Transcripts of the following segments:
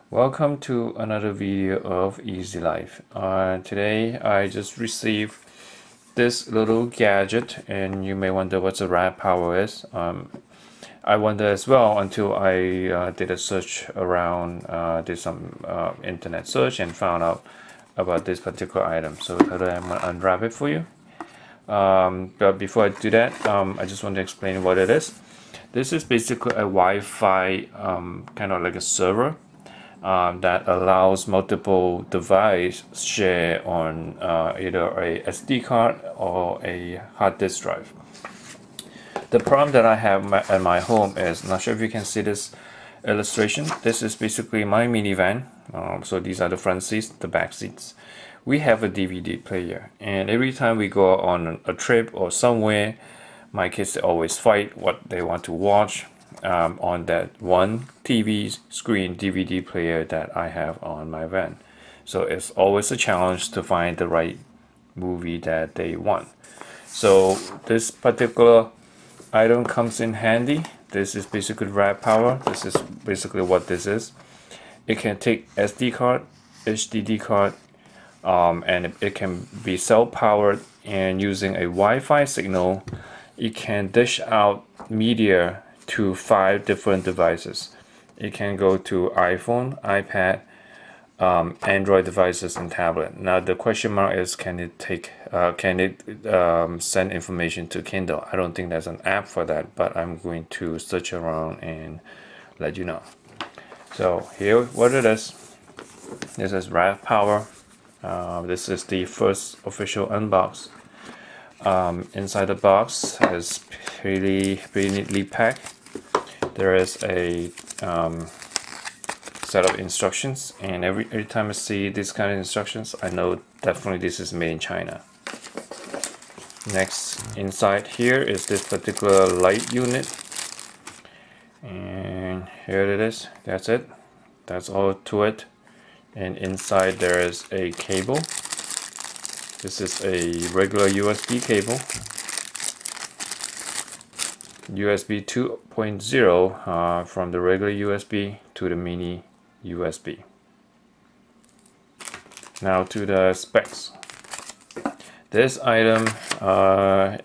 Welcome to another video of Easy Life. Today I just received this little gadget, and you may wonder what a RAVPower is. I wonder as well until I did a search around, did some internet search and found out about this particular item. So today I'm going to unwrap it for you. But before I do that, I just want to explain what it is. This is basically a Wi-Fi kind of like a server that allows multiple devices share on either a SD card or a hard disk drive. The problem that I have at my home is, not sure if you can see this illustration. This is basically my minivan. So these are the front seats, the back seats. We have a DVD player, and every time we go on a trip or somewhere, my kids always fight what they want to watch on that one TV screen DVD player that I have on my van. So it's always a challenge to find the right movie that they want. So this particular item comes in handy. This is basically RAVPower. This is basically what this is. It can take SD card, HDD card, and it can be self-powered, and using a Wi-Fi signal it can dish out media to 5 different devices. It can go to iPhone, iPad, Android devices, and tablet. Now the question mark is, can it send information to Kindle? I don't think there's an app for that, but I'm going to search around and let you know. So here what it is. This is RAVPower. This is the first official unbox. Inside the box is pretty neatly packed. There is a set of instructions, and every time I see this kind of instructions, I know definitely this is made in China. Next, inside here is this particular light unit, and here it is. That's it. That's all to it. And inside there is a cable. This is a regular USB cable, USB 2.0 from the regular USB to the mini USB. Now to the specs. This item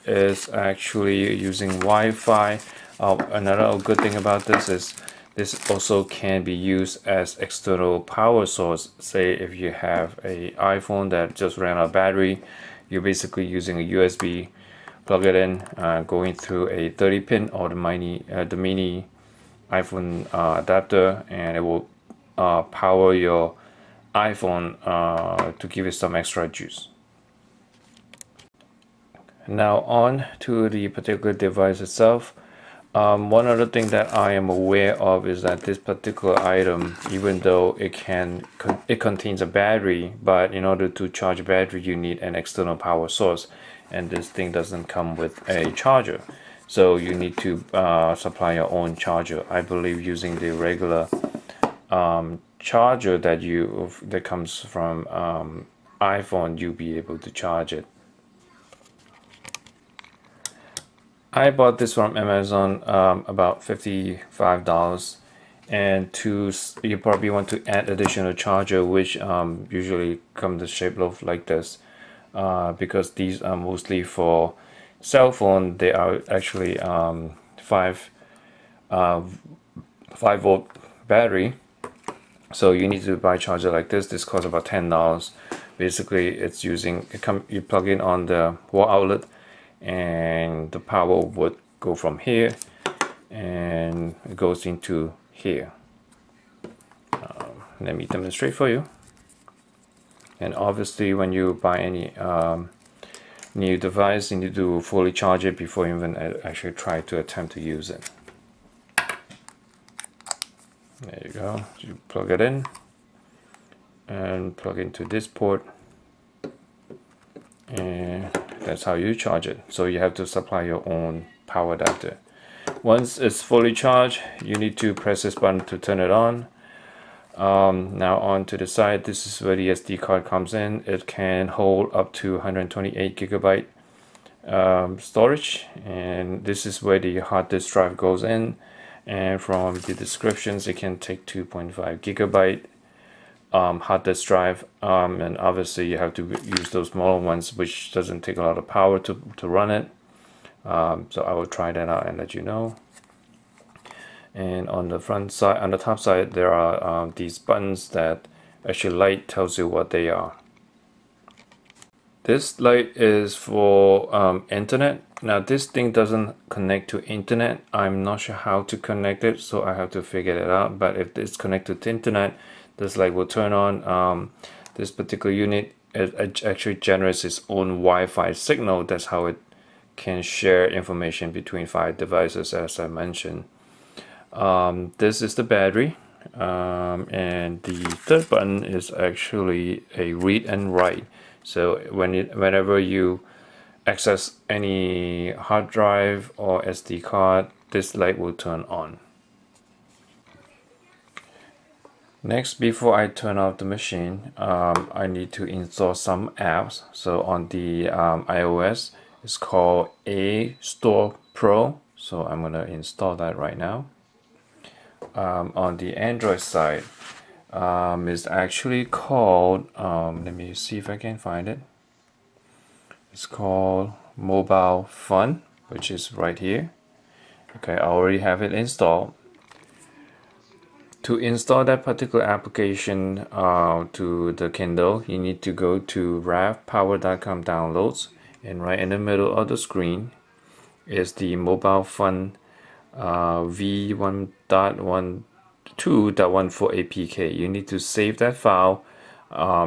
is actually using Wi-Fi. Another good thing about this is this also can be used as external power source. Say if you have an iPhone that just ran out of battery, you're basically using a USB, plug it in, going through a 30-pin or the mini iPhone adapter, and it will power your iPhone to give it some extra juice. Now on to the particular device itself. One other thing that I am aware of is that this particular item, even though it contains a battery, but in order to charge a battery you need an external power source, and this thing doesn't come with a charger, so you need to supply your own charger. I believe using the regular charger that comes from iPhone, you'll be able to charge it. I bought this from Amazon about $55, and you probably want to add additional charger, which usually come the shape of like this, because these are mostly for cell phone. They are actually 5 volt battery, so you need to buy a charger like this. This costs about $10. Basically it's using you plug in on the wall outlet, and the power would go from here and it goes into here. Let me demonstrate for you. And obviously when you buy any new device, you need to fully charge it before you even actually try to attempt to use it. There you go. You plug it in and plug into this port, and that's how you charge it. So you have to supply your own power adapter. Once it's fully charged, you need to press this button to turn it on. Now on to the side, this is where the SD card comes in. It can hold up to 128 gigabyte storage, and this is where the hard disk drive goes in. And from the descriptions, it can take 2.5 gigabyte hard disk drive, and obviously you have to use those smaller ones, which doesn't take a lot of power to run it. So I will try that out and let you know. And on the front side, on the top side, there are these buttons that actually light tells you what they are. This light is for internet. Now this thing doesn't connect to internet. I'm not sure how to connect it, so I have to figure it out. But if it's connected to internet, this light will turn on. This particular unit, it actually generates its own Wi-Fi signal. That's how it can share information between 5 devices, as I mentioned. This is the battery, and the third button is actually a read and write. So whenever you access any hard drive or SD card, this light will turn on. Next, before I turn off the machine, I need to install some apps. So on the iOS, it's called A Store Pro. So I'm going to install that right now. On the Android side, it's actually called, let me see if I can find it. It's called Mobile Fun, which is right here. Okay, I already have it installed. To install that particular application to the Kindle, you need to go to RAVPower.com downloads, and right in the middle of the screen is the Mobile Fun v1.12.14 APK. You need to save that file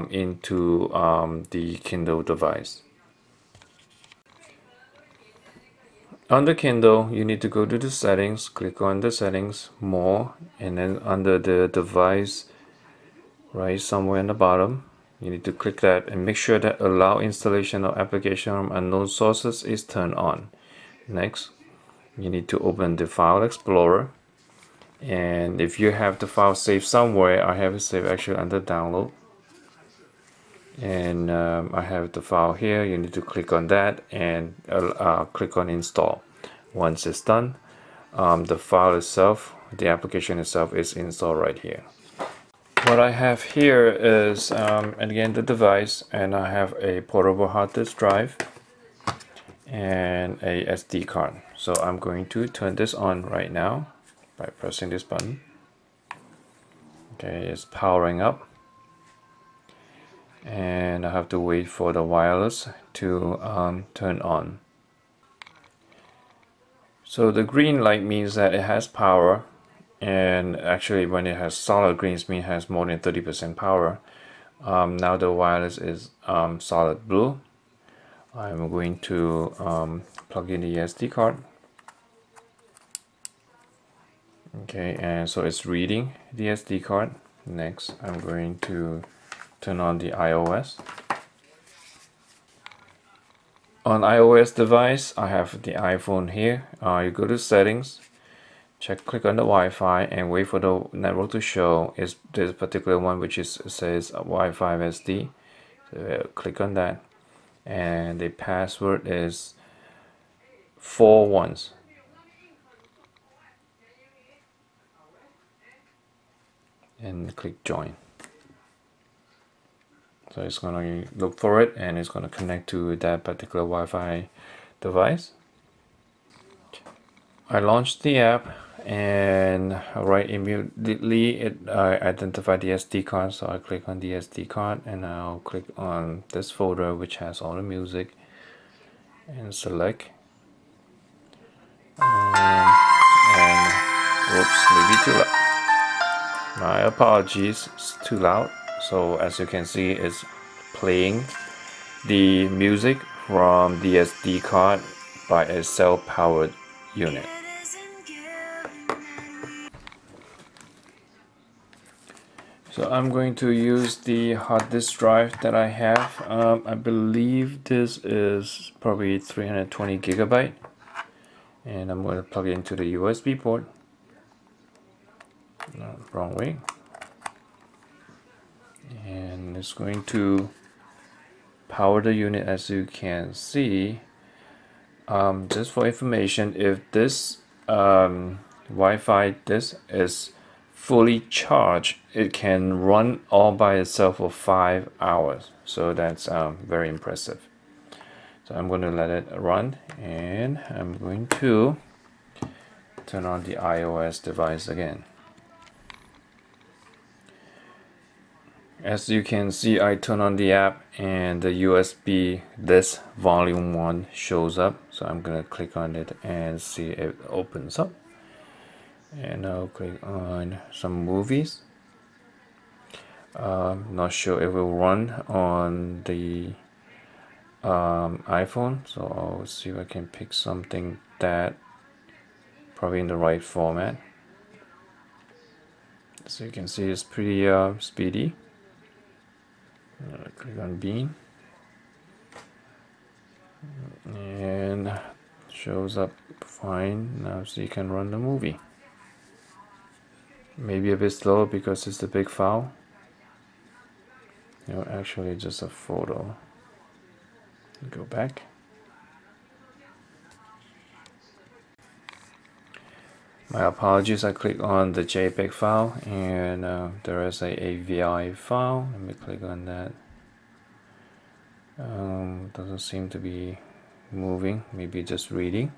into the Kindle device. On the Kindle, you need to go to the settings, click on the settings, more, and then under the device, right somewhere in the bottom, you need to click that and make sure that allow installation of application from unknown sources is turned on. Next, you need to open the File Explorer, and if you have the file saved somewhere, I have it saved actually under Download, and I have the file here. You need to click on that and click on Install. Once it's done, the file itself, the application itself, is installed right here. What I have here is again the device, and I have a portable hard disk drive and a SD card. So I'm going to turn this on right now by pressing this button. Okay, it's powering up, and I have to wait for the wireless to turn on. So the green light means that it has power, and actually when it has solid green, it means it has more than 30% power. Now the wireless is solid blue. I'm going to plug in the SD card. Okay, and so it's reading the SD card. Next, I'm going to turn on the iOS. On iOS device, I have the iPhone here. You go to settings, click on the Wi-Fi, and wait for the network to show. Is this particular one which says Wi-Fi SD. So click on that, and the password is 4 ones. And click join. So it's going to look for it, and it's going to connect to that particular Wi-Fi device. I launched the app, and right immediately it identified the SD card. So I click on the SD card, and I'll click on this folder which has all the music, and select. And whoops, maybe too loud. My apologies, it's too loud. So as you can see, it's playing the music from the SD card by a cell-powered unit. So I'm going to use the hard disk drive that I have. I believe this is probably 320 gigabyte, and I'm going to plug it into the USB port. No, wrong way. And it's going to power the unit, as you can see. Just for information, if this Wi-Fi disk is fully charged, it can run all by itself for 5 hours. So that's very impressive. So I'm going to let it run, and I'm going to turn on the iOS device again. As you can see, I turn on the app and the USB this volume 1 shows up. So I'm gonna click on it and see if it opens up. And I'll click on some movies. Not sure it will run on the iPhone, so I'll see if I can pick something that probably in the right format. So you can see it's pretty speedy. Click on Bean, and shows up fine. Now so you can run the movie. Maybe a bit slow because it's a big file. No, actually just a photo. Go back. My apologies, I click on the JPEG file, and there is a AVI file. Let me click on that. Doesn't seem to be moving, maybe just reading.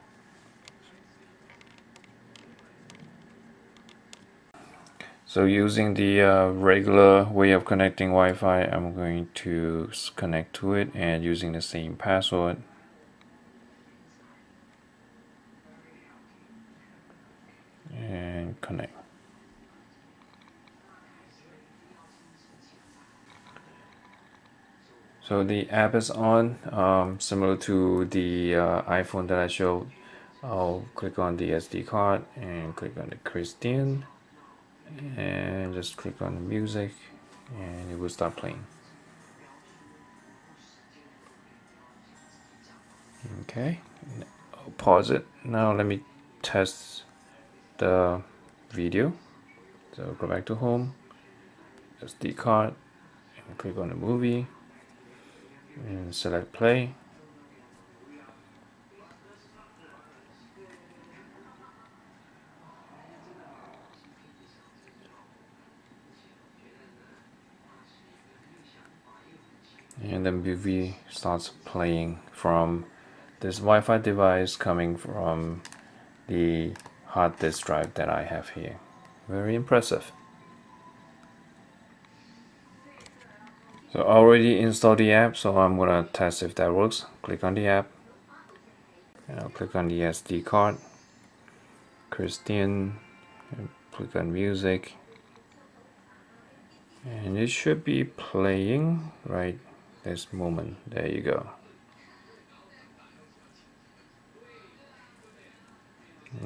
So using the regular way of connecting Wi-Fi, I'm going to connect to it and using the same password. And connect. So the app is on, similar to the iPhone that I showed. I'll click on the SD card and click on the Christian and just click on the music, and it will start playing. Okay, I'll pause it. Now let me test the video. So go back to home, SD card, and click on the movie and select play. And the movie starts playing from this Wi-Fi device coming from the hard disk drive that I have here. Very impressive. So I already installed the app, so I'm gonna test if that works. Click on the app, and I'll click on the SD card, Christian, and click on music, and it should be playing right this moment. There you go.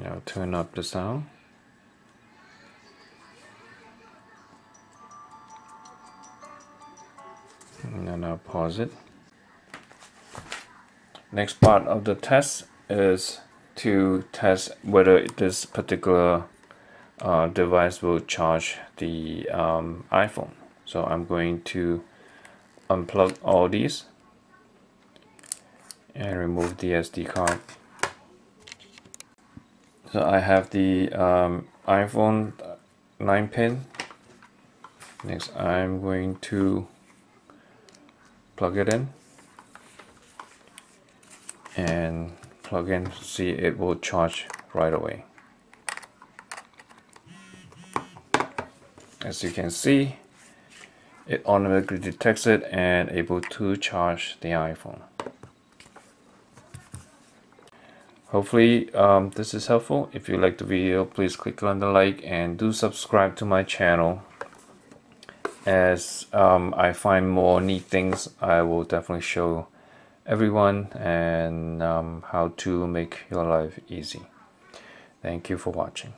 Now turn up the sound. And then I'll pause it. Next part of the test is to test whether this particular device will charge the iPhone. So I'm going to unplug all these and remove the SD card. So I have the iPhone 9 pin. Next I'm going to plug it in and plug in, see it will charge right away. As you can see, it automatically detects it and able to charge the iPhone. Hopefully this is helpful. If you like the video, please click on the like and do subscribe to my channel. As I find more neat things, I will definitely show everyone and how to make your life easy. Thank you for watching.